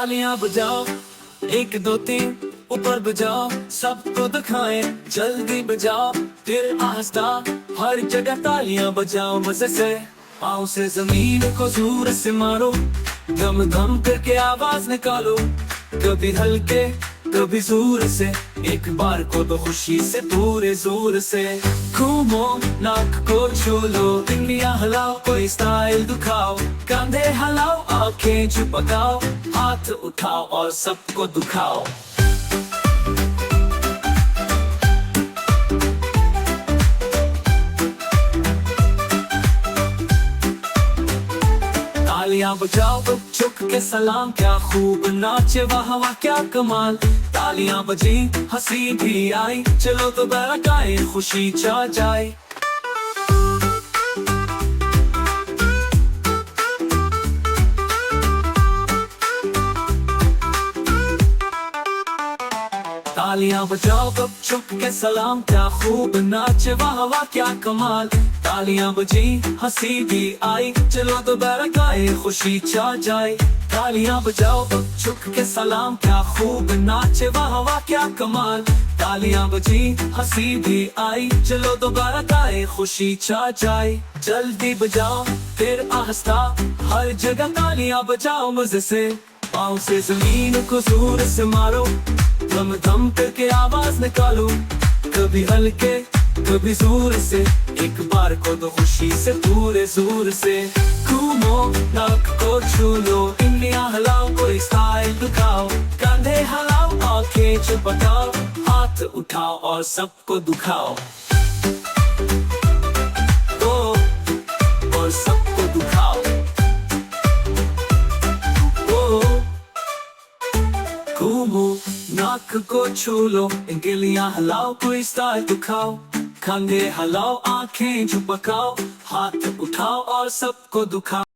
तालियां बजाओ, एक दो तीन ऊपर बजाओ, सबको दिखाएं जल्दी बजाओ, फिर आहिस्ता हर जगह तालियां बजाओ मजे से। पाँव से जमीन को जोर से मारो, दम दम करके आवाज निकालो, कभी हल्के कभी जोर से, एक बार को तो खुशी से पूरे जोर से। घूमो नाक को छू लो, इंगलियां हिलाओ, कोई स्टाइल दिखाओ, कंधे हिलाओ, आंखें झपकाओ, हाथ उठाओ और सबको दुखाओ। तालियां बजाओ झुक के सलाम, क्या खूब नाचे वाह वाह क्या कमाल। तालियां बजी हंसी भी आई, चलो तो बरकाए खुशी छा जाए। तालियां बजाओ झुक के सलाम, क्या खूब नाचे वाह वाह क्या कमाल। तालियां बजी हंसी भी आई, चलो तो बरकाए खुशी छा जाए। तालियां बजाओ झुक के सलाम, क्या खूब नाचे वाह वाह क्या कमाल। तालियां बजी हंसी भी आई, चलो तो बरकाए खुशी छा जाए। जल्दी बजाओ फिर आहिस्ता, हर जगह तालियां बजाओ मजे से। पाँव से जमीन को जोर से मारो, दम दम करके आवाज निकालो, कभी हल्के कभी जोर से, एक बार को तो खुशी से पूरे जोर से। घूमो नाक को छू लो, इंगलियां हिलाओ, कोई स्टाइल दिखाओ, कंधे हिलाओ, आंखें झपकाओ, हाथ उठाओ और सबको दुखाओ। तो और सबको दुखाओ। घूमो नाक को छू लो, इंगलियां हिलाओ, कोई स्टाइल दिखाओ, कंधे हिलाओ, आंखें झपकाओ, हाथ उठाओ और सबको दुखाओ।